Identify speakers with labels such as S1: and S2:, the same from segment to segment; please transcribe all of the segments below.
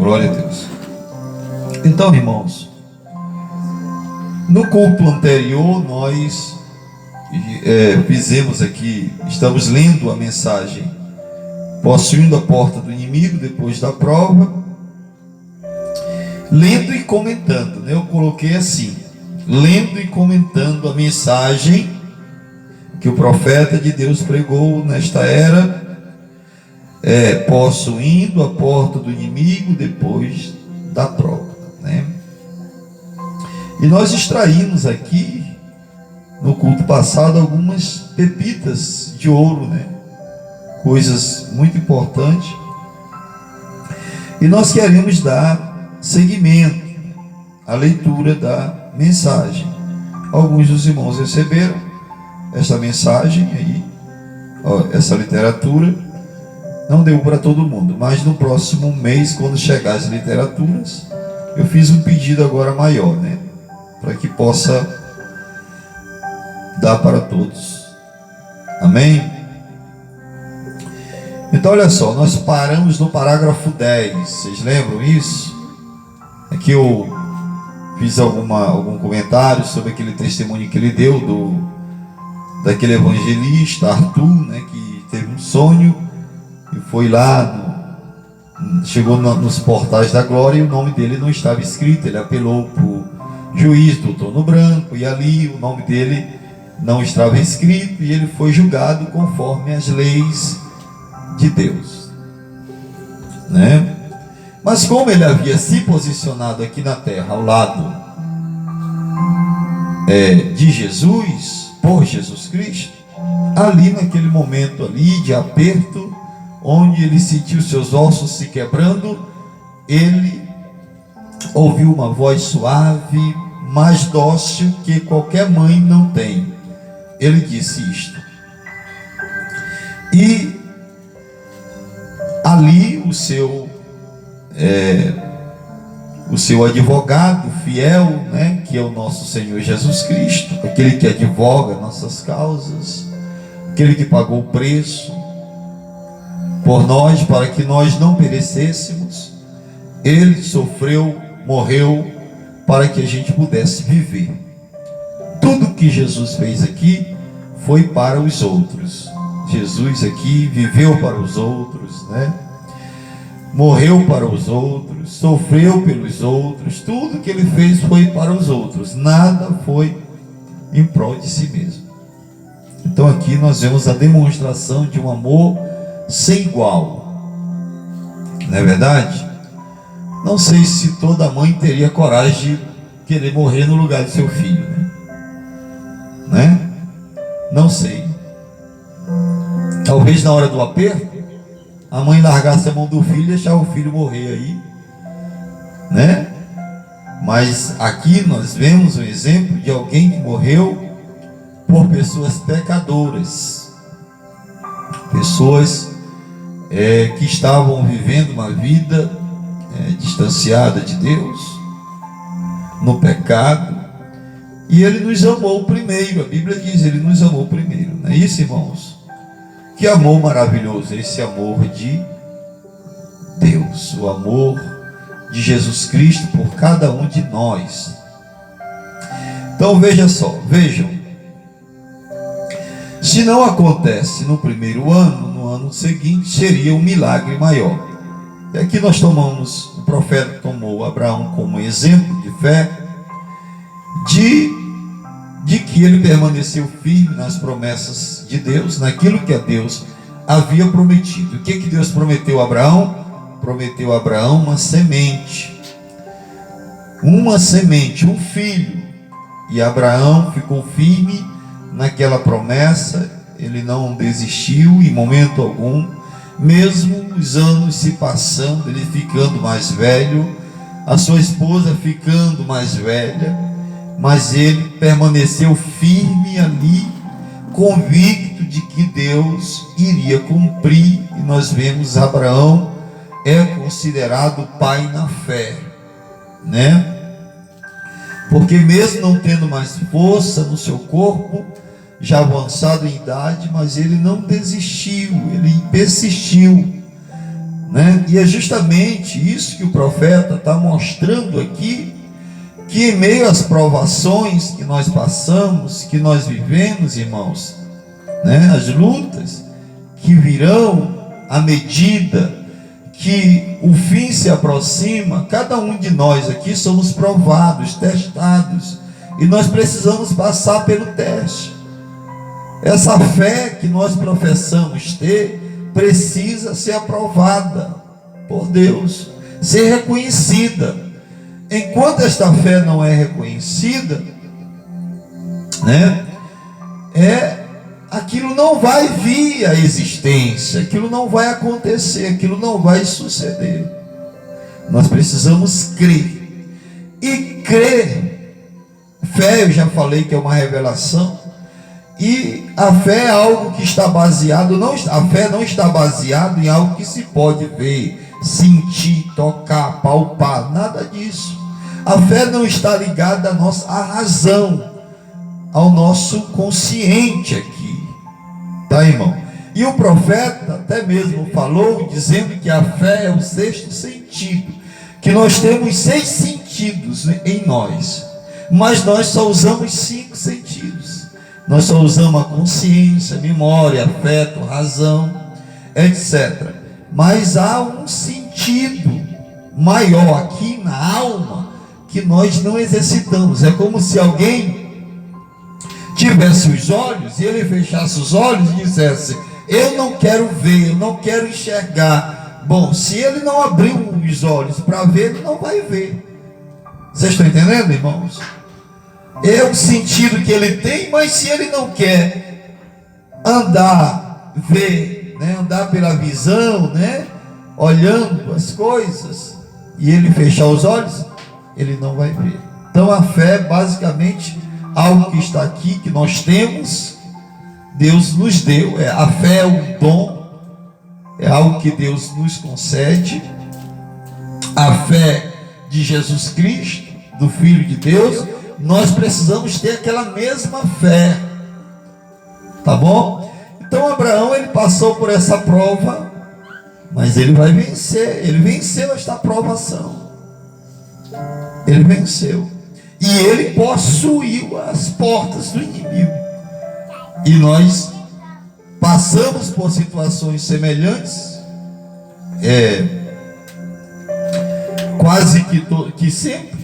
S1: Glória a Deus. Então, irmãos, no culto anterior nós fizemos aqui, estamos lendo a mensagem Possuindo a Porta do Inimigo depois da prova, lendo e comentando, né? Eu coloquei assim, lendo e comentando a mensagem que o profeta de Deus pregou nesta era, possuindo a porta do inimigo depois da prova, né? E nós extraímos aqui no culto passado algumas pepitas de ouro, né? Coisas muito importantes, e nós queremos dar seguimento à leitura da mensagem. Alguns dos irmãos receberam essa mensagem aí, essa literatura. Não deu para todo mundo, mas no próximo mês, quando chegar as literaturas, eu fiz um pedido agora maior, né? Para que possa dar para todos. Amém? Então olha só, nós paramos no parágrafo 10, vocês lembram isso? Aqui eu fiz algum comentário sobre aquele testemunho que ele deu daquele evangelista Arthur, né, que teve um sonho e foi lá, chegou nos portais da glória e o nome dele não estava escrito. Ele apelou para o juiz do trono branco e ali o nome dele não estava escrito, e ele foi julgado conforme as leis de Deus, né? Mas como ele havia se posicionado aqui na terra ao lado de Jesus, por Jesus Cristo, ali naquele momento ali de aperto, onde ele sentiu seus ossos se quebrando, ele ouviu uma voz suave, mais dócil que qualquer mãe não tem. Ele disse isto. E ali o seu advogado fiel, né, que é o nosso Senhor Jesus Cristo, aquele que advoga nossas causas, aquele que pagou o preço por nós, para que nós não perecêssemos, ele sofreu, morreu, para que a gente pudesse viver. Tudo que Jesus fez aqui foi para os outros. Jesus aqui viveu para os outros, né? Morreu para os outros, sofreu pelos outros. Tudo que ele fez foi para os outros, nada foi em prol de si mesmo. Então aqui nós vemos a demonstração de um amor sem igual, não é verdade? Não sei se toda mãe teria coragem de querer morrer no lugar de seu filho, né? Não sei. Talvez na hora do aperto a mãe largasse a mão do filho e deixar o filho morrer aí, né? Mas aqui nós vemos um exemplo de alguém que morreu por pessoas pecadoras, pessoas que estavam vivendo uma vida distanciada de Deus, no pecado, e ele nos amou primeiro. A Bíblia diz, ele nos amou primeiro, não é isso, irmãos? Que amor maravilhoso, esse amor de Deus, o amor de Jesus Cristo por cada um de nós. Então vejam, se não acontece no primeiro ano, no ano seguinte seria um milagre maior. E aqui nós o profeta tomou Abraão como exemplo de fé, de que ele permaneceu firme nas promessas de Deus, naquilo que a Deus havia prometido. O que Deus prometeu a Abraão? Prometeu a Abraão uma semente, um filho. E Abraão ficou firme naquela promessa, ele não desistiu em momento algum, mesmo os anos se passando, ele ficando mais velho, a sua esposa ficando mais velha, mas ele permaneceu firme ali, convicto de que Deus iria cumprir. E nós vemos Abraão considerado pai na fé, né? Porque mesmo não tendo mais força no seu corpo, já avançado em idade, mas ele não desistiu, ele persistiu né? E é justamente isso que o profeta está mostrando aqui, que em meio às provações que nós passamos, que nós vivemos, irmãos, né? As lutas que virão à medida que o fim se aproxima, cada um de nós aqui somos provados, testados, e nós precisamos passar pelo teste. Essa fé que nós professamos ter precisa ser aprovada por Deus, ser reconhecida. Enquanto esta fé não é reconhecida, né, aquilo não vai vir à existência, aquilo não vai acontecer, aquilo não vai suceder. Nós precisamos crer. E crer, fé, eu já falei que é uma revelação. E a fé é algo que está baseado, a fé não está baseada em algo que se pode ver, sentir, tocar, palpar, nada disso. A fé não está ligada à razão, ao nosso consciente aqui, tá, irmão? E o profeta até mesmo falou, dizendo que a fé é o sexto sentido, que nós temos 6 sentidos em nós, mas nós só usamos 5 sentidos. Nós só usamos a consciência, memória, afeto, razão, etc. Mas há um sentido maior aqui na alma que nós não exercitamos. É como se alguém tivesse os olhos e ele fechasse os olhos e dissesse: eu não quero ver, eu não quero enxergar. Bom, se ele não abriu os olhos para ver, ele não vai ver. Vocês estão entendendo, irmãos? É o sentido que ele tem, mas se ele não quer andar, ver, né, andar pela visão, né, olhando as coisas, e ele fechar os olhos, ele não vai ver. Então a fé é basicamente algo que está aqui, que nós temos, Deus nos deu. A fé é um dom, é algo que Deus nos concede. A fé de Jesus Cristo, do Filho de Deus, nós precisamos ter aquela mesma fé, tá bom? Então Abraão, ele passou por essa prova, mas ele vai vencer. Ele venceu esta provação, ele venceu, e ele possuiu as portas do inimigo. E nós passamos por situações semelhantes, quase que sempre,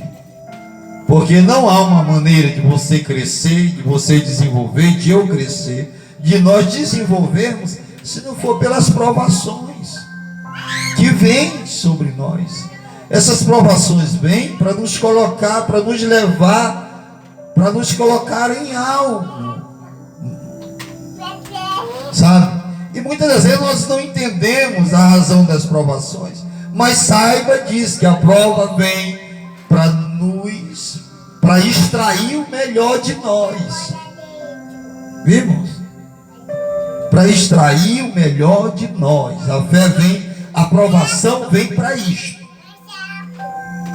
S1: porque não há uma maneira de você crescer, de você desenvolver, de eu crescer, de nós desenvolvermos, se não for pelas provações que vêm sobre nós. Essas provações vêm para nos colocar, para nos levar, para nos colocar em algo, sabe? E muitas das vezes nós não entendemos a razão das provações, mas saiba disso, que a prova vem para extrair o melhor de nós, vimos? Para extrair o melhor de nós. A fé vem, a provação vem para isto,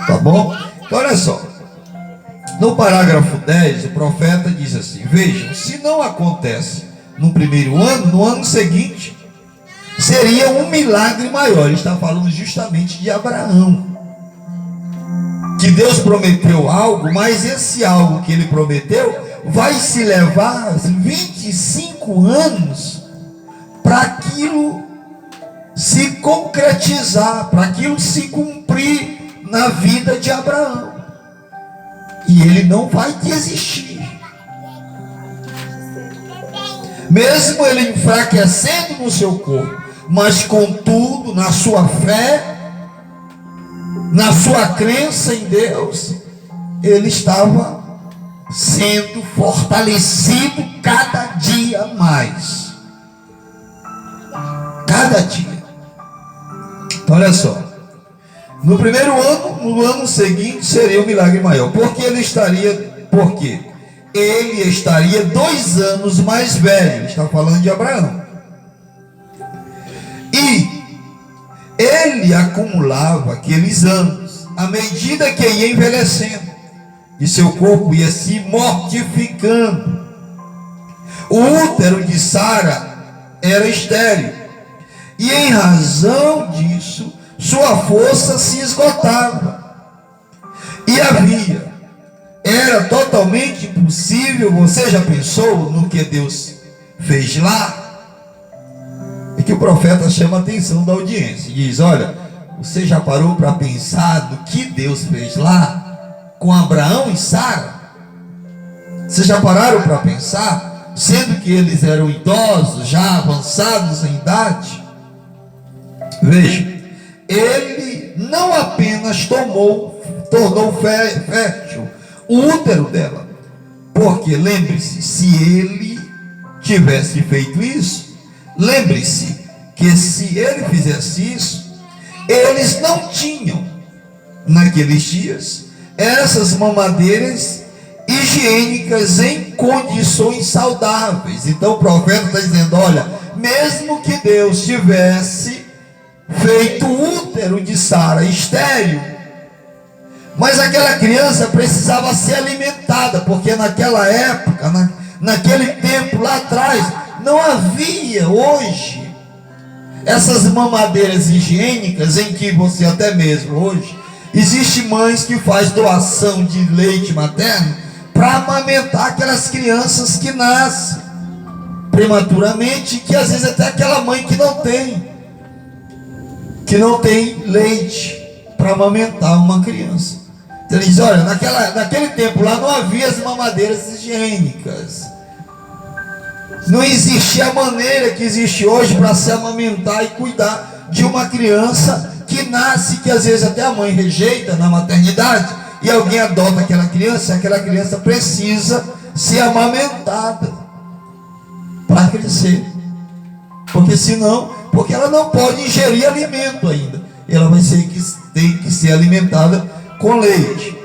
S1: tá bom? Então olha só, no parágrafo 10 o profeta diz assim: vejam, se não acontece no primeiro ano, no ano seguinte seria um milagre maior. Ele está falando justamente de Abraão, que Deus prometeu algo, mas esse algo que ele prometeu vai se levar 25 anos para aquilo se concretizar, para aquilo se cumprir na vida de Abraão. E ele não vai desistir, mesmo ele enfraquecendo no seu corpo, mas contudo na sua fé, na sua crença em Deus, ele estava sendo fortalecido cada dia mais, cada dia. Então olha só, no primeiro ano, no ano seguinte seria um milagre maior, porque ele estaria 2 anos mais velho. Ele está falando de Abraão, e ele acumulava aqueles anos à medida que ia envelhecendo, e seu corpo ia se mortificando. O útero de Sara era estéril, e em razão disso, sua força se esgotava. E era totalmente impossível. Você já pensou no que Deus fez lá? É que o profeta chama a atenção da audiência e diz: olha, você já parou para pensar no que Deus fez lá com Abraão e Sara? Vocês já pararam para pensar? Sendo que eles eram idosos, já avançados em idade. Veja, ele não apenas tornou fértil o útero dela, porque lembre-se, se ele tivesse feito isso, lembre-se que se ele fizesse isso, eles não tinham naqueles dias essas mamadeiras higiênicas em condições saudáveis. Então o profeta está dizendo: olha, mesmo que Deus tivesse feito o útero de Sara estéril, mas aquela criança precisava ser alimentada, porque naquela época, naquele tempo lá atrás, não havia hoje essas mamadeiras higiênicas em que você até mesmo hoje existe mães que faz doação de leite materno para amamentar aquelas crianças que nascem prematuramente, que às vezes até aquela mãe que não tem leite para amamentar uma criança. Então ele diz: olha, naquele tempo lá não havia as mamadeiras higiênicas, não existia a maneira que existe hoje para se amamentar e cuidar de uma criança que nasce, que às vezes até a mãe rejeita na maternidade, e alguém adota aquela criança precisa ser amamentada para crescer, porque ela não pode ingerir alimento ainda, ela tem que ser alimentada com leite,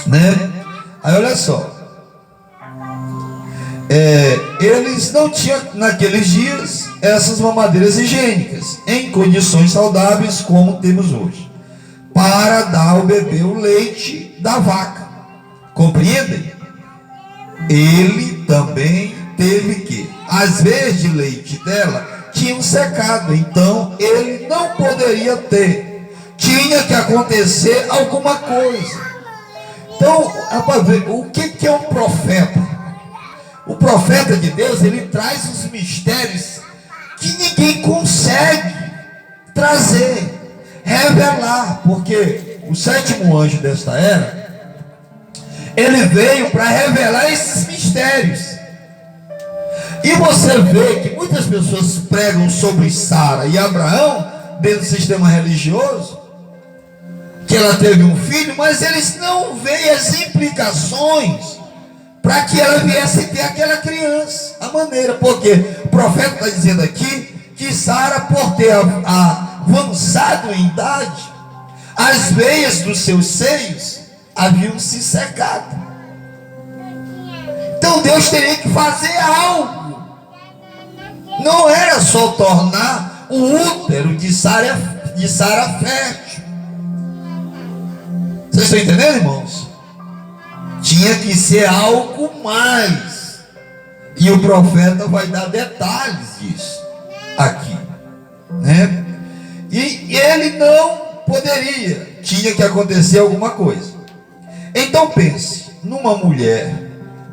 S1: né? Aí olha só, eles não tinham naqueles dias essas mamadeiras higiênicas em condições saudáveis como temos hoje, para dar ao bebê o leite da vaca. Compreendem? Ele também teve que, as veias de leite dela tinham secado, então ele não poderia ter, tinha que acontecer alguma coisa. Então, o que é um profeta? O profeta de Deus, ele traz os mistérios que ninguém consegue trazer, revelar, porque o sétimo anjo desta era, ele veio para revelar esses mistérios. E você vê que muitas pessoas pregam sobre Sara e Abraão dentro do sistema religioso, que ela teve um filho, mas eles não veem as implicações para que ela viesse ter aquela criança, a maneira, porque o profeta está dizendo aqui que Sara, por ter avançado em idade, as veias dos seus seios haviam se secado. Então Deus teria que fazer algo. Não era só tornar o útero de Sara fértil. Vocês estão entendendo, irmãos? Tinha que ser algo mais. E o profeta vai dar detalhes disso aqui, né? E ele não poderia, tinha que acontecer alguma coisa. Então pense numa mulher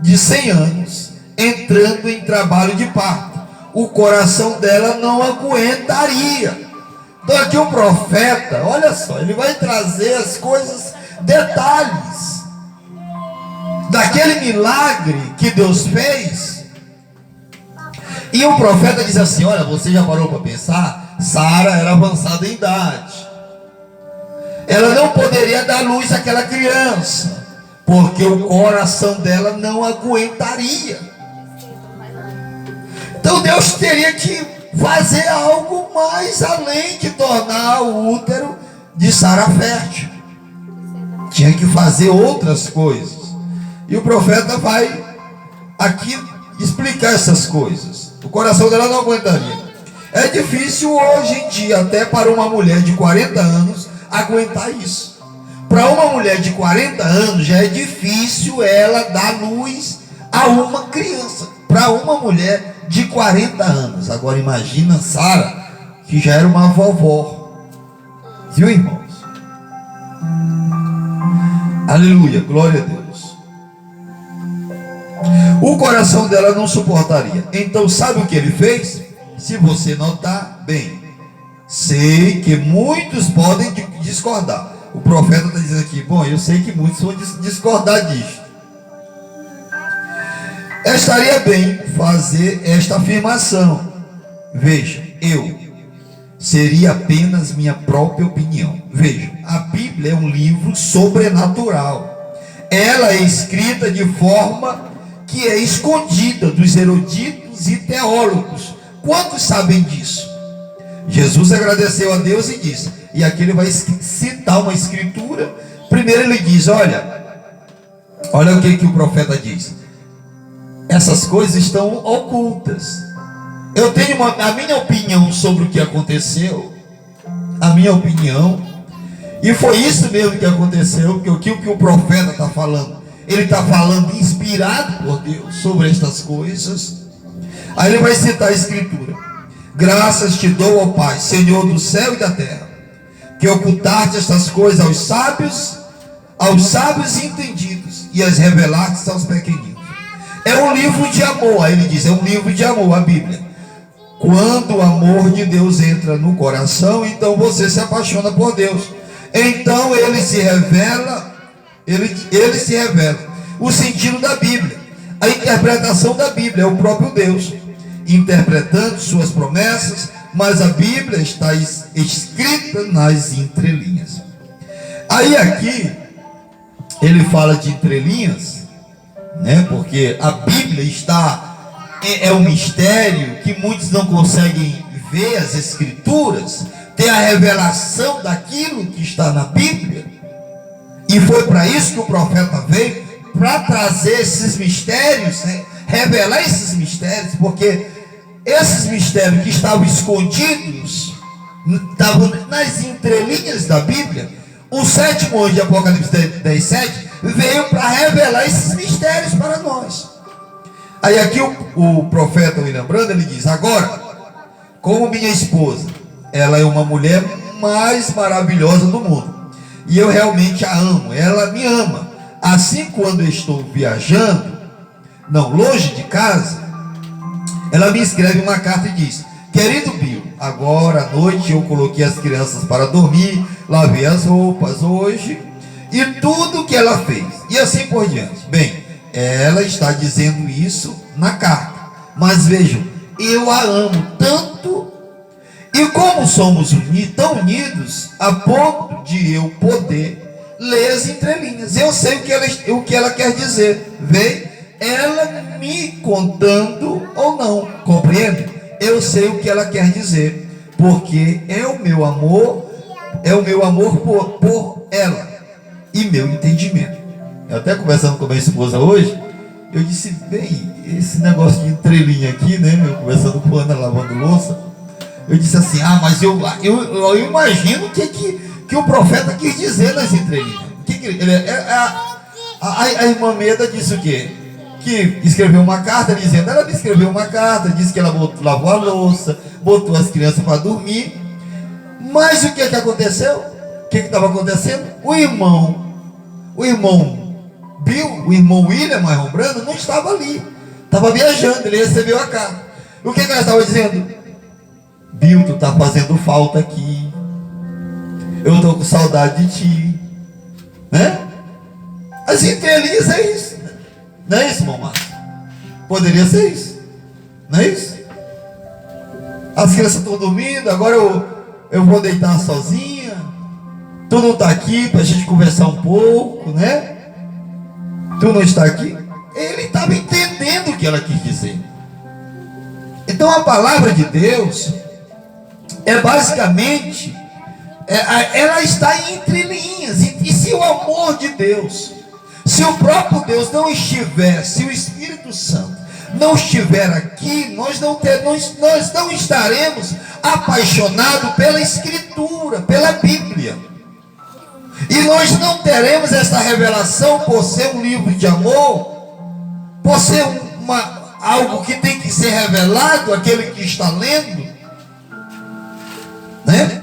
S1: de 100 anos entrando em trabalho de parto. O coração dela não aguentaria. Então aqui o profeta, olha só, ele vai trazer as coisas, detalhes daquele milagre que Deus fez. E o profeta diz assim: olha, você já parou para pensar? Sara era avançada em idade, ela não poderia dar luz àquela criança, porque o coração dela não aguentaria. Então Deus teria que fazer algo mais além de tornar o útero de Sara fértil. Tinha que fazer outras coisas. E o profeta vai aqui explicar essas coisas. O coração dela não aguentaria. É difícil hoje em dia, até para uma mulher de 40 anos, aguentar isso. Para uma mulher de 40 anos, já é difícil ela dar luz a uma criança. Para uma mulher de 40 anos. Agora imagina Sara que já era uma vovó. Viu, irmãos? Aleluia, glória a Deus. O coração dela não suportaria. Então sabe o que ele fez? Se você notar bem, sei que muitos podem discordar. O profeta está dizendo aqui, bom, eu sei que muitos vão discordar disso. Estaria bem fazer esta afirmação. Veja, seria apenas minha própria opinião. Veja, a Bíblia é um livro sobrenatural. Ela é escrita de forma que é escondida dos eruditos e teólogos. Quantos sabem disso? Jesus agradeceu a Deus e disse, e aqui ele vai citar uma escritura. Primeiro ele diz, olha o que o profeta diz. Essas coisas estão ocultas. Eu tenho a minha opinião sobre o que aconteceu, a minha opinião, e foi isso mesmo que aconteceu, porque o que o profeta está falando, ele está falando inspirado por Deus sobre estas coisas. Aí ele vai citar a escritura: graças te dou, ó Pai, Senhor do céu e da terra, que ocultaste estas coisas aos sábios e entendidos, e as revelaste aos pequeninos. É um livro de amor. Aí ele diz, é um livro de amor, a Bíblia. Quando o amor de Deus entra no coração, então você se apaixona por Deus. Então ele se revela, ele se revela. O sentido da Bíblia, a interpretação da Bíblia, é o próprio Deus interpretando suas promessas, mas a Bíblia está escrita nas entrelinhas. Aí aqui ele fala de entrelinhas, né? Porque a Bíblia é um mistério que muitos não conseguem ver as escrituras, ter a revelação daquilo que está na Bíblia. E foi para isso que o profeta veio, para trazer esses mistérios, né? Revelar esses mistérios, porque esses mistérios que estavam escondidos, estavam nas entrelinhas da Bíblia. O sétimo anjo de Apocalipse 10:7 veio para revelar esses mistérios para nós. Aí aqui o profeta William Branham, ele diz, agora, como minha esposa, ela é uma mulher mais maravilhosa do mundo, e eu realmente a amo, ela me ama. Assim, quando eu estou viajando, longe de casa, ela me escreve uma carta e diz, querido Bill, agora à noite eu coloquei as crianças para dormir, lavei as roupas hoje, e tudo que ela fez, e assim por diante. Bem, ela está dizendo isso na carta, mas vejam, eu a amo tanto, e como somos tão unidos, a ponto de eu poder ler as entrelinhas, eu sei o que ela quer dizer. Vê, ela me contando ou não, compreende? Eu sei o que ela quer dizer, porque é o meu amor por ela e meu entendimento. Eu até conversando com a minha esposa hoje, eu disse, bem, esse negócio de entrelinha aqui, né? Eu conversando com a Ana lavando louça, eu disse assim, mas eu imagino o que o profeta quis dizer nas entrelinhas. A irmã Meda disse o quê? Que escreveu uma carta dizendo, ela me escreveu uma carta, disse que ela lavou a louça, botou as crianças para dormir. Mas o que aconteceu? O que estava acontecendo? O irmão Bill, o irmão William Branham, não estava ali, estava viajando, ele recebeu a carta. O que ela estava dizendo? Bill, tu está fazendo falta aqui, eu estou com saudade de ti, né? As entrelinhas é isso, não é isso, irmão Márcio? Poderia ser isso, não é isso? As crianças estão dormindo, agora eu vou deitar sozinha, tu não está aqui para a gente conversar um pouco, né? Tu não está aqui. Ele estava entendendo o que ela quis dizer. Então a palavra de Deus é basicamente, ela está entre linhas. E se o amor de Deus, se o próprio Deus não estiver, se o Espírito Santo não estiver aqui, nós não estaremos apaixonados pela Escritura, pela Bíblia. E nós não teremos essa revelação por ser um livro de amor, por ser algo que tem que ser revelado àquele que está lendo. né?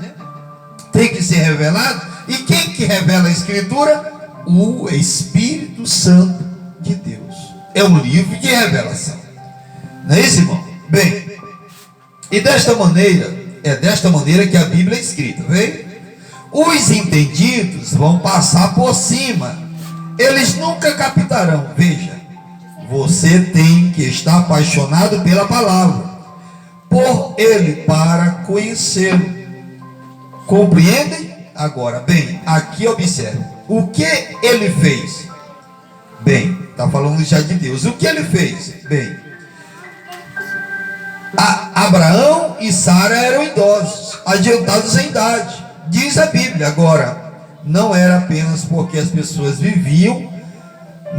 S1: Tem que ser revelado. E quem que revela a Escritura? O Espírito Santo de Deus. É um livro de revelação. Não é isso, irmão? Bem, e desta maneira, é desta maneira que a Bíblia é escrita, vê? Os entendidos vão passar por cima. Eles nunca captarão. Veja, você tem que estar apaixonado pela palavra, por ele, para conhecê-lo. Compreendem? Agora, bem, aqui observe. O que ele fez? Bem, está falando já de Deus. O que ele fez? Bem, Abraão e Sara eram idosos, adiantados em idade. Diz a Bíblia. Agora, não era apenas porque as pessoas viviam,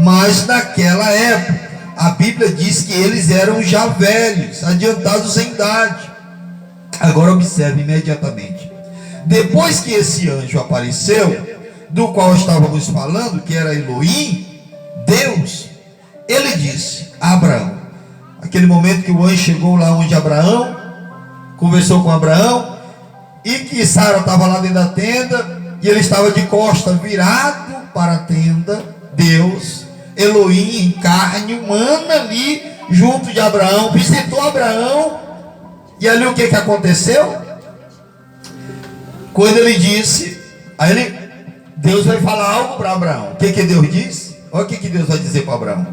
S1: mas naquela época, a Bíblia diz que eles eram já velhos, adiantados em idade. Agora observe imediatamente. Depois que esse anjo apareceu, do qual estávamos falando, que era Elohim, Deus, ele disse a Abraão, aquele momento que o anjo chegou lá onde Abraão, conversou com Abraão, e que Sara estava lá dentro da tenda, e ele estava de costa virado para a tenda. Deus, Elohim em carne humana ali, junto de Abraão, visitou Abraão, e ali o que aconteceu? Quando ele disse, Deus vai falar algo para Abraão. O que Deus disse? Olha o que Deus vai dizer para Abraão.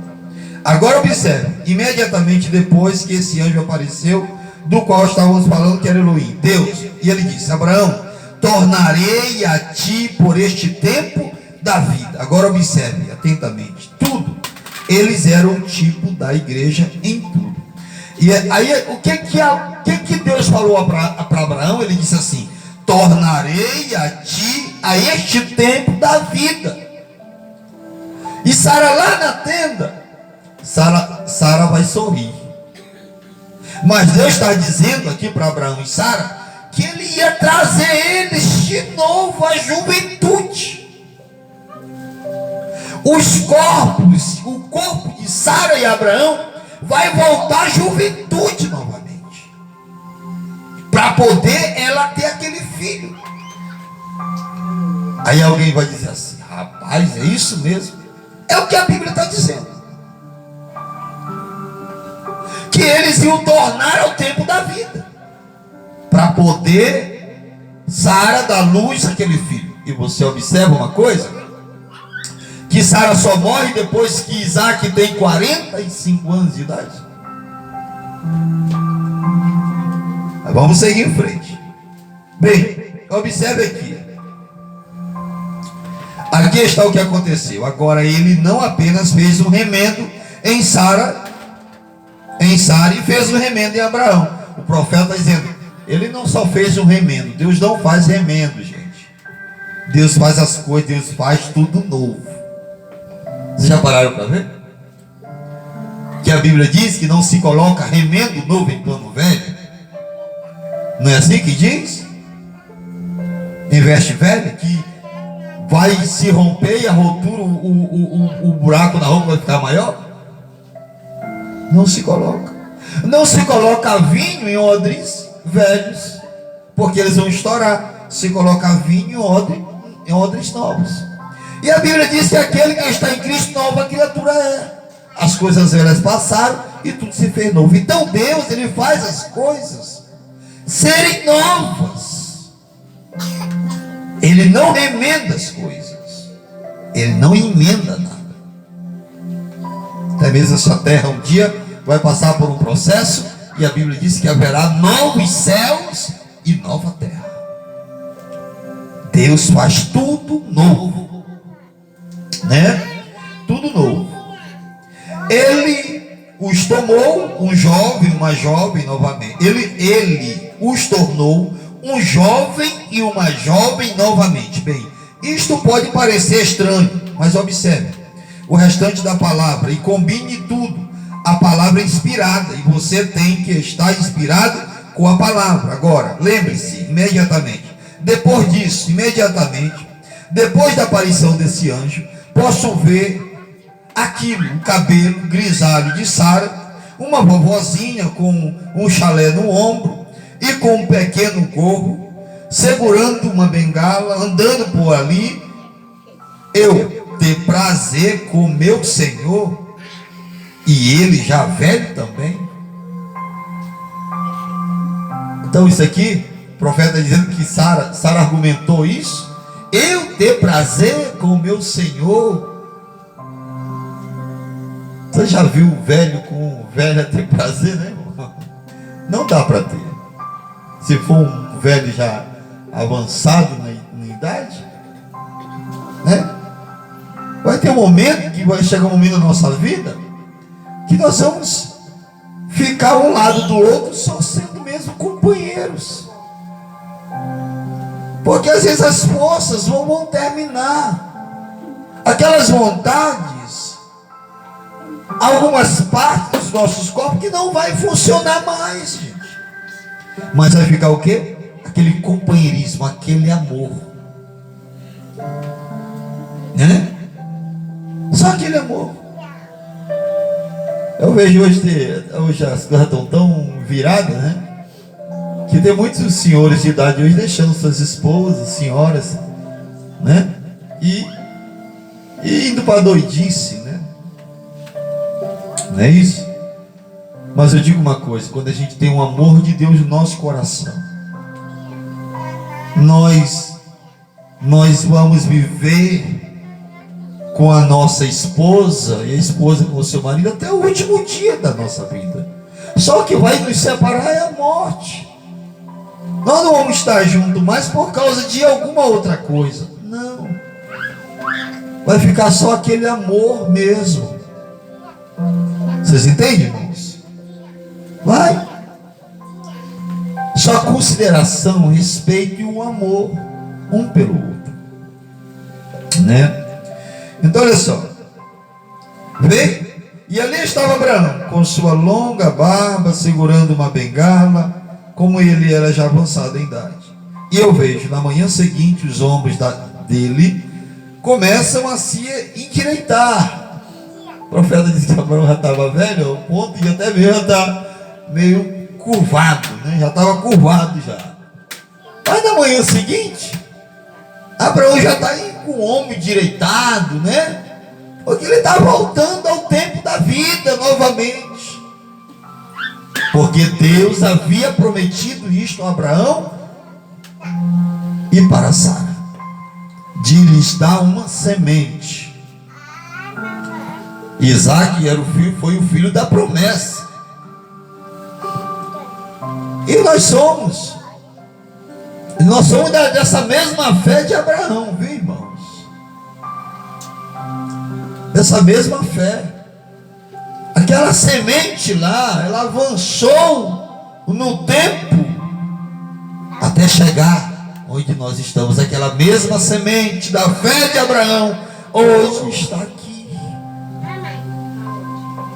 S1: Agora observe, imediatamente depois que esse anjo apareceu, do qual estávamos falando, que era Elohim, Deus, e ele disse: Abraão, tornarei a ti por este tempo da vida. Agora observe atentamente, tudo. Eles eram o tipo da igreja em tudo. E aí, o que Deus falou para Abraão? Ele disse assim: tornarei a ti a este tempo da vida. E Sara lá na tenda, Sara vai sorrir. Mas Deus está dizendo aqui para Abraão e Sara que ele ia trazer eles de novo à juventude. O corpo de Sara e Abraão vai voltar à juventude novamente, para poder ela ter aquele filho. Aí alguém vai dizer assim: rapaz, é isso mesmo? É o que a Bíblia está dizendo, que eles iam tornar ao tempo da vida, para poder Sara dar luz àquele filho. E você observa uma coisa, que Sara só morre depois que Isaac tem 45 anos de idade. Mas vamos seguir em frente. Bem, observe aqui. Aqui está o que aconteceu. Agora, ele não apenas fez um remendo em Sara e fez um remendo em Abraão. O profeta está dizendo, ele não só fez um remendo. Deus não faz remendo, gente. Deus faz as coisas, Deus faz tudo novo. Vocês já pararam para ver? Que a Bíblia diz que não se coloca remendo novo em pano velho. Não é assim que diz? Em veste velha, que vai se romper e a rotura, o buraco na roupa vai ficar maior? Não se coloca. Não se coloca vinho em odres velhos, porque eles vão estourar. Se coloca vinho em odres novos. E a Bíblia diz que aquele que está em Cristo, nova criatura é. As coisas velhas passaram e tudo se fez novo. Então Deus, ele faz as coisas serem novas. Ele não remenda as coisas, ele não emenda nada. Até mesmo essa terra um dia vai passar por um processo, e a Bíblia diz que haverá novos céus e nova terra. Deus faz tudo novo, né? Tudo novo. Ele os tomou, um jovem, uma jovem novamente. Ele os tornou um jovem e uma jovem novamente. Bem, isto pode parecer estranho, mas observe o restante da palavra e combine tudo. A palavra é inspirada e você tem que estar inspirado com a palavra. Agora, lembre-se, imediatamente, depois disso, depois da aparição desse anjo, posso ver aquilo, o cabelo grisalho de Sara, uma vovozinha com um chalé no ombro e com um pequeno corpo, segurando uma bengala, andando por ali, eu ter prazer com o meu Senhor, e ele já velho também? Então isso aqui, o profeta está dizendo que Sara argumentou isso. Eu ter prazer com o meu Senhor. Você já viu velho com velha ter prazer, né, irmão? Não dá para ter. Se for um velho já avançado na idade, né? Vai ter um momento que vai chegar um momento na nossa vida que nós vamos ficar um lado do outro só sendo mesmo companheiros. Porque às vezes as forças vão terminar. Aquelas vontades, algumas partes dos nossos corpos que não vai funcionar mais, gente. Mas vai ficar o quê? Aquele companheirismo, aquele amor, né? Só aquele amor. Eu vejo hoje as coisas estão tão viradas, né? Que tem muitos senhores de idade hoje deixando suas esposas, senhoras, né? E indo para a doidice, né? Não é isso? Mas eu digo uma coisa: quando a gente tem um amor de Deus no nosso coração, nós vamos viver com a nossa esposa e a esposa com o seu marido até o último dia da nossa vida. Só que vai nos separar é a morte. Nós não vamos estar juntos mais por causa de alguma outra coisa. Não. Vai ficar só aquele amor mesmo. Vocês entendem, irmãos? Vai. Só consideração, respeito e um amor um pelo outro, né? Então olha só, vê, e ali estava Abraão com sua longa barba, segurando uma bengala, como ele era já avançado em idade. E eu vejo na manhã seguinte os ombros dele começam a se endireitar. O profeta disse que Abraão já estava velho ao ponto de até mesmo estar meio curvado, né? Já estava curvado já. Mas na manhã seguinte, Abraão já está com o ombro endireitado, né? Porque ele está voltando ao tempo da vida novamente. Porque Deus havia prometido isto a Abraão e para Sara, de lhes dar uma semente. Isaac foi o filho da promessa. E nós somos dessa mesma fé de Abraão, viu, irmãos? Dessa mesma fé. Aquela semente lá, ela avançou no tempo até chegar onde nós estamos. Aquela mesma semente da fé de Abraão hoje está aqui.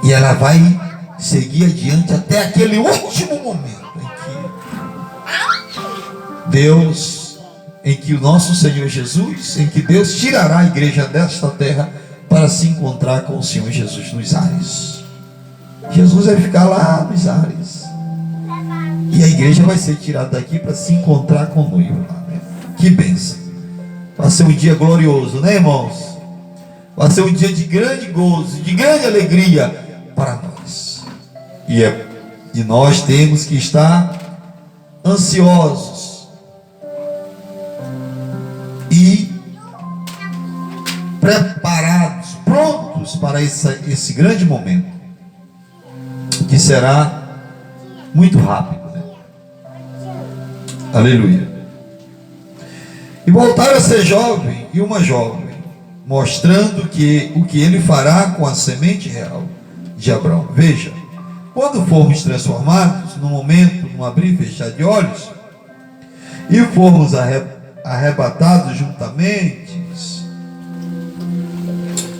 S1: E ela vai seguir adiante até aquele último momento Deus, em que o nosso Senhor Jesus, em que Deus tirará a igreja desta terra para se encontrar com o Senhor Jesus nos ares. Jesus vai ficar lá nos ares e a igreja vai ser tirada daqui para se encontrar com o noivo lá, né? Que bênção! Vai ser um dia glorioso, né, irmãos? Vai ser um dia de grande gozo, de grande alegria para nós. E nós temos que estar ansiosos e preparados, prontos para esse grande momento, que será muito rápido, né? Aleluia. E voltaram a ser jovem e uma jovem, mostrando que o que ele fará com a semente real de Abraão. Veja, quando formos transformados, no momento, num abrir e fechar de olhos, e formos arrebatados juntamente,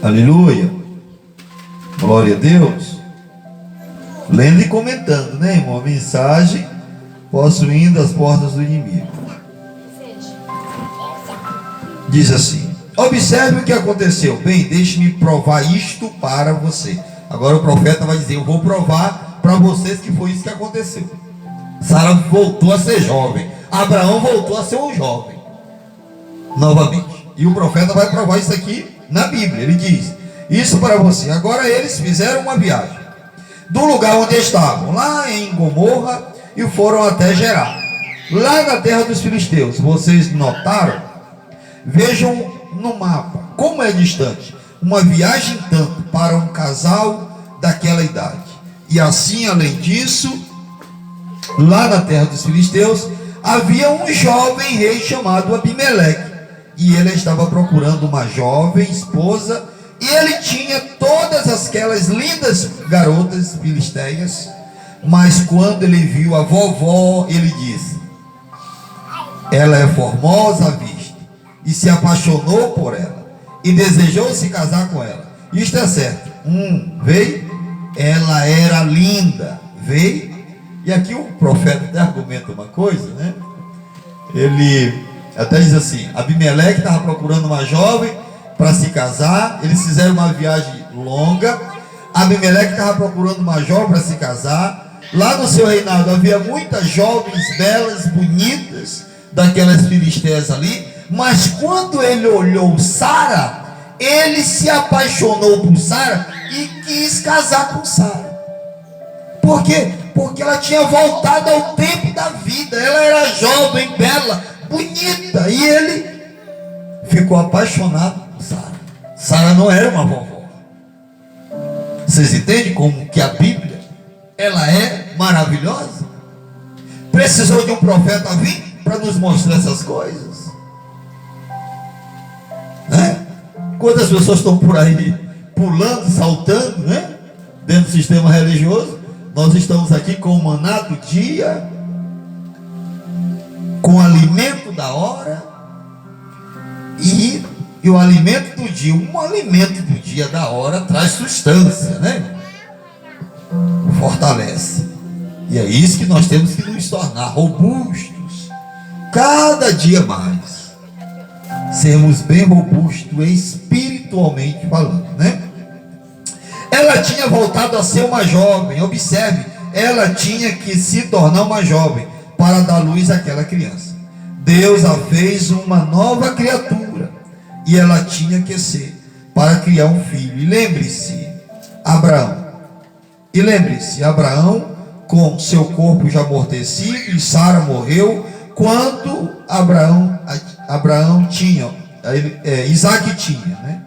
S1: aleluia, glória a Deus, lendo e comentando, né, irmão, a mensagem, possuindo as portas do inimigo. Diz assim: observe o que aconteceu. Bem, deixe-me provar isto para você. Agora o profeta vai dizer: eu vou provar para vocês que foi isso que aconteceu. Sara voltou a ser jovem, Abraão voltou a ser um jovem novamente. E o profeta vai provar isso aqui na Bíblia. Ele diz isso para você. Agora eles fizeram uma viagem do lugar onde estavam, lá em Gomorra, e foram até Gerar, lá na terra dos filisteus. Vocês notaram? Vejam no mapa como é distante uma viagem tanto para um casal daquela idade. E assim, além disso, lá na terra dos filisteus havia um jovem rei chamado Abimeleque, e ele estava procurando uma jovem esposa, e ele tinha todas aquelas lindas garotas filisteias. Mas quando ele viu a vovó, ele disse: ela é formosa à vista, e se apaixonou por ela, e desejou se casar com ela. Isto é certo. Veio, ela era linda, veio. E aqui o profeta até argumenta uma coisa, né? Ele até diz assim: Abimeleque estava procurando uma jovem para se casar. Eles fizeram uma viagem longa. Abimeleque estava procurando uma jovem para se casar. Lá no seu reinado havia muitas jovens belas, bonitas, daquelas filisteias ali. Mas quando ele olhou Sara, ele se apaixonou por Sara e quis casar com Sara. Por quê? Porque ela tinha voltado ao tempo da vida. Ela era jovem, bela, bonita, e ele ficou apaixonado por Sara. Sara não era uma vovó. Vocês entendem como que a Bíblia, ela é maravilhosa? Precisou de um profeta vir para nos mostrar essas coisas, né? Quantas pessoas estão por aí pulando, saltando, né? Dentro do sistema religioso. Nós estamos aqui com o maná do dia, com o alimento da hora, e o alimento do dia, um alimento do dia da hora traz sustância, né? Fortalece. E é isso que nós temos que nos tornar robustos, cada dia mais, sermos bem robustos espiritualmente falando, né? Ela tinha voltado a ser uma jovem. Observe, ela tinha que se tornar uma jovem para dar luz àquela criança. Deus a fez uma nova criatura, e ela tinha que ser para criar um filho. E lembre-se, Abraão com seu corpo já amortecido, e Sara morreu quando Abraão tinha, Isaac tinha, né?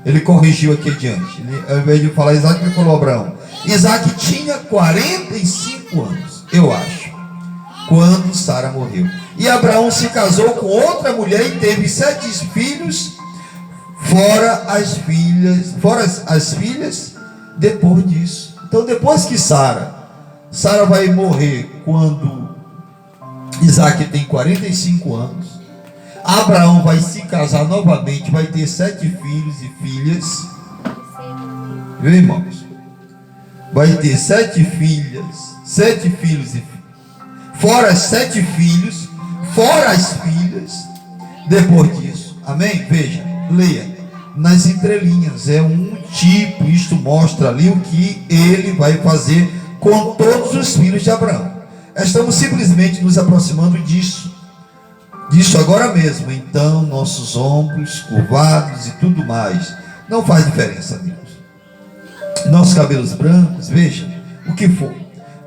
S1: Ele corrigiu aqui adiante. Ao invés de falar Isaac, ele falou Abraão. Isaac tinha 45 anos, eu acho, quando Sara morreu. E Abraão se casou com outra mulher e teve 7 filhos, fora as filhas depois disso. Então, depois que Sara vai morrer quando Isaac tem 45 anos, Abraão vai se casar novamente, vai ter 7 filhos e filhas. Viu, irmãos? Vai ter 7 filhas, 7 filhos e filhas. Fora 7 filhos, fora as filhas, depois disso. Amém? Veja, leia nas entrelinhas. É um tipo, isto mostra ali o que ele vai fazer com todos os filhos de Abraão. Estamos simplesmente nos aproximando disso agora mesmo. Então, nossos ombros curvados e tudo mais, não faz diferença, amigos. Nossos cabelos brancos, veja, o que for,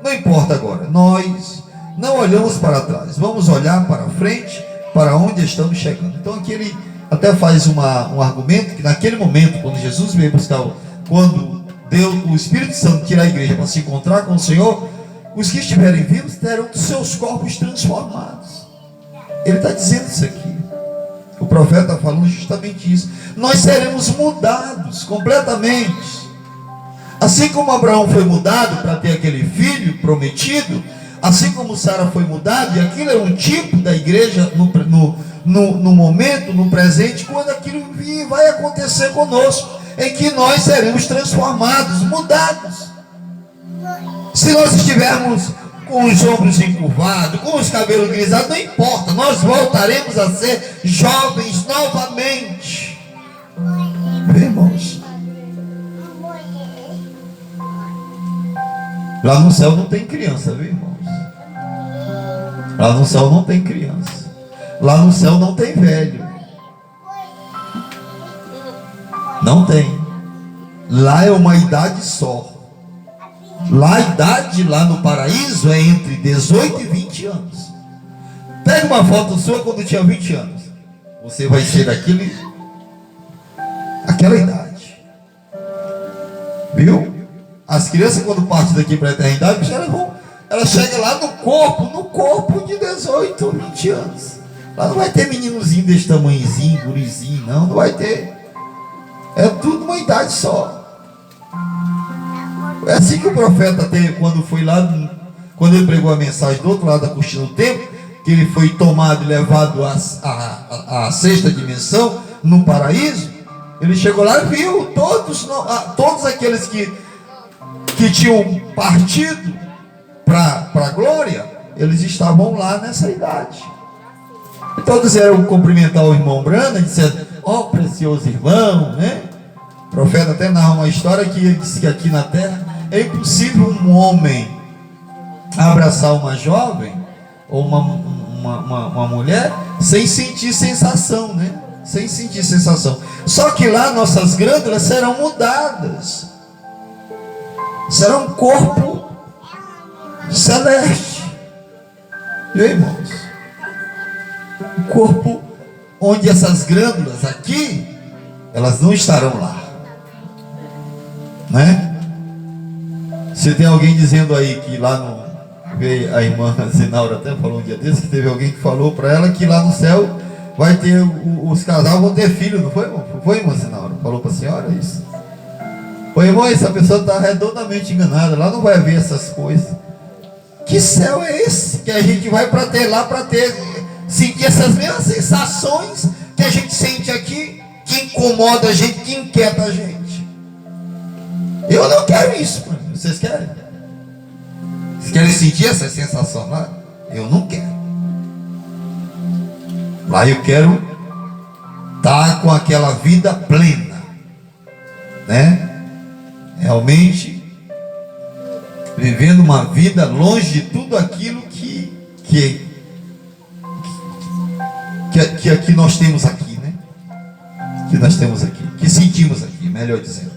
S1: não importa agora. Nós não olhamos para trás, vamos olhar para frente, para onde estamos chegando. Então aqui ele até faz um argumento que naquele momento, quando Jesus veio buscar, quando Deus, o Espírito Santo tira a igreja para se encontrar com o Senhor, os que estiverem vivos terão seus corpos transformados. Ele está dizendo isso aqui. O profeta está falando justamente isso. Nós seremos mudados completamente. Assim como Abraão foi mudado para ter aquele filho prometido, assim como Sara foi mudada, e aquilo é um tipo da igreja no momento, no presente, quando aquilo vai acontecer conosco, em que nós seremos transformados, mudados. Se nós estivermos com os ombros encurvados, com os cabelos grisados, não importa, nós voltaremos a ser jovens novamente. Irmãos, lá no céu não tem criança, viu, irmãos? Lá no céu não tem criança. Lá no céu não tem velho. Não tem. Lá é uma idade só. Lá a idade lá no paraíso é entre 18 e 20 anos. Pega uma foto sua quando tinha 20 anos. Você vai ser aquela idade. Viu? As crianças quando partem daqui para a eternidade, elas chegam lá no corpo de 18, 20 anos. Lá não vai ter meninozinho desse tamanhozinho, gurizinho, não vai ter. É tudo uma idade só. É assim que o profeta teve quando foi lá, quando ele pregou a mensagem do outro lado da cortina do templo, que ele foi tomado e levado à sexta dimensão, no paraíso. Ele chegou lá e viu todos aqueles que tinham partido para a glória, eles estavam lá nessa idade. E todos eram cumprimentar o irmão Brana, dizendo: ó, precioso irmão, né? O profeta até narra uma história que ele disse que aqui na terra é impossível um homem abraçar uma jovem ou uma mulher sem sentir sensação, né? Sem sentir sensação. Só que lá nossas glândulas serão mudadas. Será um corpo celeste. Viu, irmãos? Um corpo onde essas glândulas aqui, elas não estarão lá, né? Se tem alguém dizendo aí que lá no... Veio a irmã Zinaura até falou um dia desse, que teve alguém que falou para ela que lá no céu vai ter, os casais vão ter filho, não foi, irmão? Foi, irmã Zinaura? Falou para a senhora isso? Ô irmão, essa pessoa está redondamente enganada. Lá não vai haver essas coisas. Que céu é esse que a gente vai para ter lá, sentir essas mesmas sensações que a gente sente aqui, que incomoda a gente, que inquieta a gente? Eu não quero isso. Vocês querem? Vocês querem sentir essa sensação lá? Eu não quero. Lá eu quero estar com aquela vida plena, né? Realmente vivendo uma vida longe de tudo aquilo que aqui nós temos aqui, né? Que nós temos aqui, que sentimos aqui, melhor dizendo.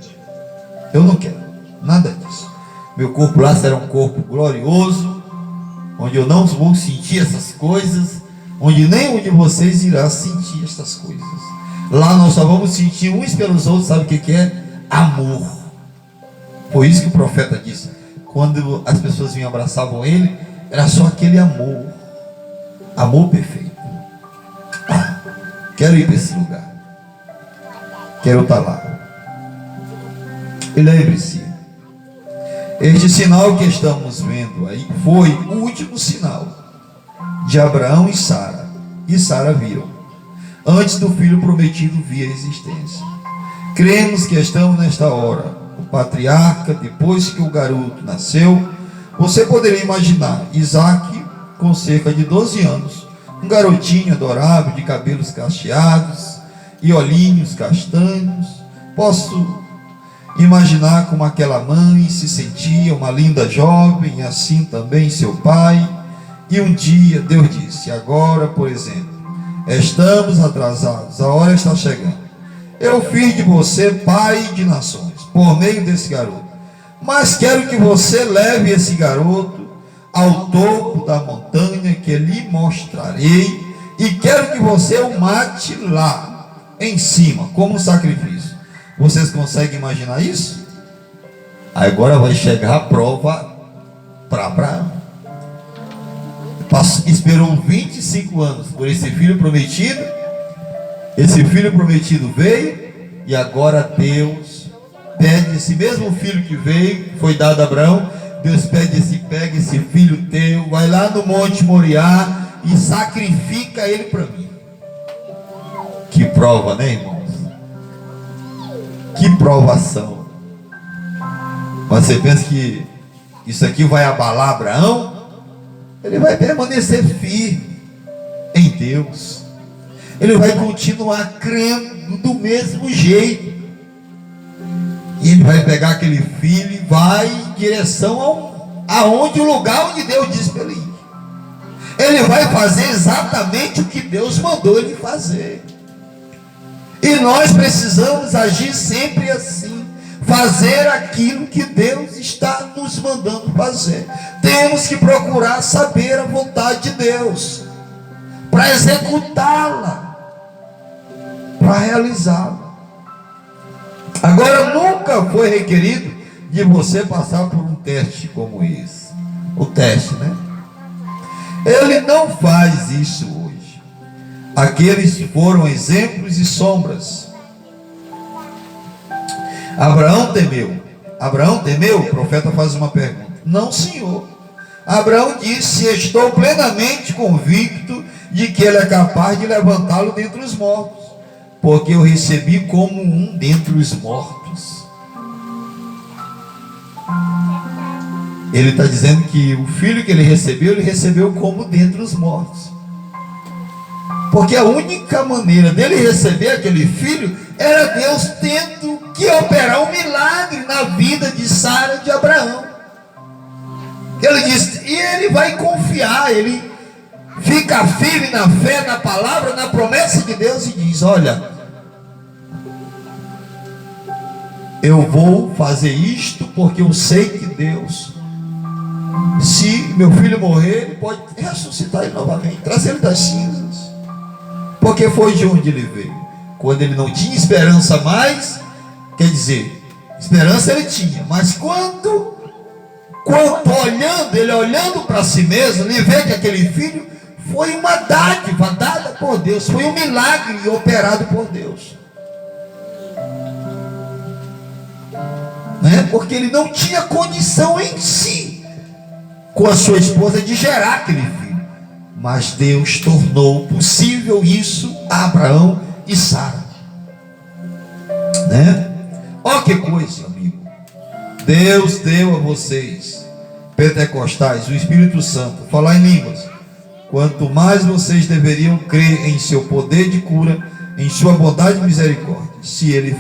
S1: Eu não quero nada disso. Meu corpo lá será um corpo glorioso, onde eu não vou sentir essas coisas, onde nenhum de vocês irá sentir essas coisas. Lá nós só vamos sentir uns pelos outros, sabe o que é? Amor. Foi isso que o profeta disse. Quando as pessoas vinham abraçavam ele, era só aquele amor. Amor perfeito. Quero ir para esse lugar. Quero estar lá. E lembre-se, este sinal que estamos vendo aí foi o último sinal de Abraão e Sara. E Sara viram, antes do filho prometido vir à existência. Cremos que estamos nesta hora. O patriarca, depois que o garoto nasceu, você poderia imaginar Isaac com cerca de 12 anos, um garotinho adorável, de cabelos cacheados e olhinhos castanhos. Posso imaginar como aquela mãe se sentia, uma linda jovem, e assim também seu pai. E um dia Deus disse: agora, por exemplo, estamos atrasados, a hora está chegando. Eu fiz de você pai de nações, por meio desse garoto. Mas quero que você leve esse garoto ao topo da montanha que lhe mostrarei, e quero que você o mate lá, em cima, como um sacrifício. Vocês conseguem imaginar isso? Agora vai chegar a prova para Abraão. Esperou 25 anos por esse filho prometido. Esse filho prometido veio, e agora Deus pede esse mesmo filho que veio, foi dado a Abraão. Deus pede pega esse filho teu, vai lá no Monte Moriá e sacrifica ele para mim. Que prova, né, irmãos? Que provação. Mas você pensa que isso aqui vai abalar Abraão? Ele vai permanecer firme em Deus. Ele vai continuar crendo do mesmo jeito. E ele vai pegar aquele filho e vai em direção aonde o lugar onde Deus disse para ele ir. Ele vai fazer exatamente o que Deus mandou ele fazer. E nós precisamos agir sempre assim, fazer aquilo que Deus está nos mandando fazer. Temos que procurar saber a vontade de Deus, para executá-la, para realizá-la. Agora, nunca foi requerido de você passar por um teste como esse. O teste, né? Ele não faz isso hoje. Aqueles foram exemplos e sombras. Abraão temeu. Abraão temeu? O profeta faz uma pergunta. Não, Senhor. Abraão disse: estou plenamente convicto de que ele é capaz de levantá-lo dentre os mortos, porque eu recebi como um dentre os mortos. Ele está dizendo que o filho que ele recebeu como dentre os mortos. Porque a única maneira dele receber aquele filho era Deus tendo que operar um milagre na vida de Sara, de Abraão. Ele diz, e ele vai confiar, ele fica firme na fé, na palavra, na promessa de Deus e diz: olha, eu vou fazer isto porque eu sei que Deus, se meu filho morrer, ele pode ressuscitar ele novamente, trazer ele das cinzas. Porque foi de onde ele veio. Quando ele não tinha esperança mais, quer dizer, esperança ele tinha, mas quando ele olhando para si mesmo, ele vê que aquele filho foi uma dádiva dada por Deus, foi um milagre operado por Deus, né? Porque ele não tinha condição em si, com a sua esposa, de gerar aquele filho, mas Deus tornou possível isso a Abraão e Sara, né? Olha que coisa, amigo. Deus deu a vocês, pentecostais, o Espírito Santo, falar em línguas. Quanto mais vocês deveriam crer em seu poder de cura, em sua bondade e misericórdia. Se ele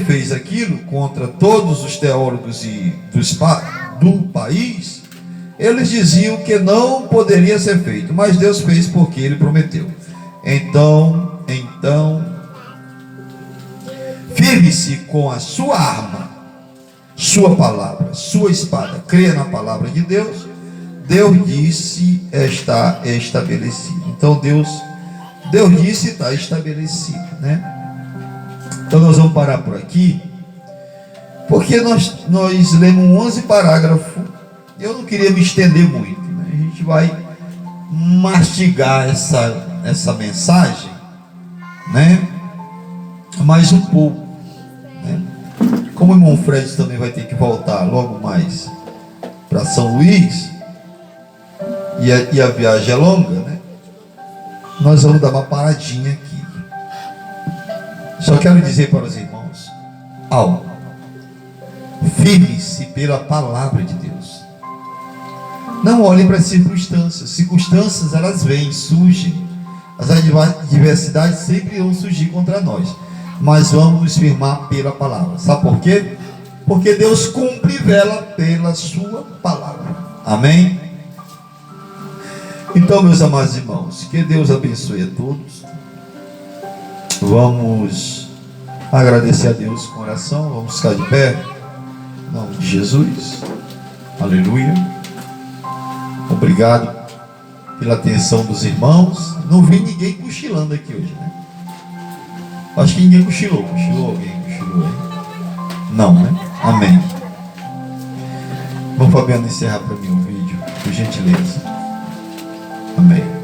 S1: fez aquilo contra todos os teólogos do país, eles diziam que não poderia ser feito, mas Deus fez porque ele prometeu. Então, firme-se com a sua arma, sua palavra, sua espada, creia na palavra de Deus. Deus disse, está estabelecido. Então Deus disse, está estabelecido, né? Então nós vamos parar por aqui, porque nós lemos 11 parágrafos. Eu não queria me estender muito, né? A gente vai mastigar essa mensagem, né? Mais um pouco, né? Como o irmão Fred também vai ter que voltar logo mais para São Luís, e a viagem é longa, né? Nós vamos dar uma paradinha aqui. Só quero dizer para os irmãos algo: firme-se pela palavra de Deus. Não olhem para as circunstâncias. Circunstâncias, elas vêm, surgem. As adversidades sempre vão surgir contra nós, mas vamos nos firmar pela palavra. Sabe por quê? Porque Deus cumpre e vela pela sua palavra. Amém? Então, meus amados irmãos, que Deus abençoe a todos. Vamos agradecer a Deus com oração. Vamos ficar de pé em nome de Jesus. Aleluia. Obrigado pela atenção dos irmãos. Não vi ninguém cochilando aqui hoje, né? Acho que ninguém cochilou. Cochilou alguém? Cochilou aí? Não, né? Amém. Vamos, Fabiano, encerrar para mim o vídeo, por gentileza. Amém.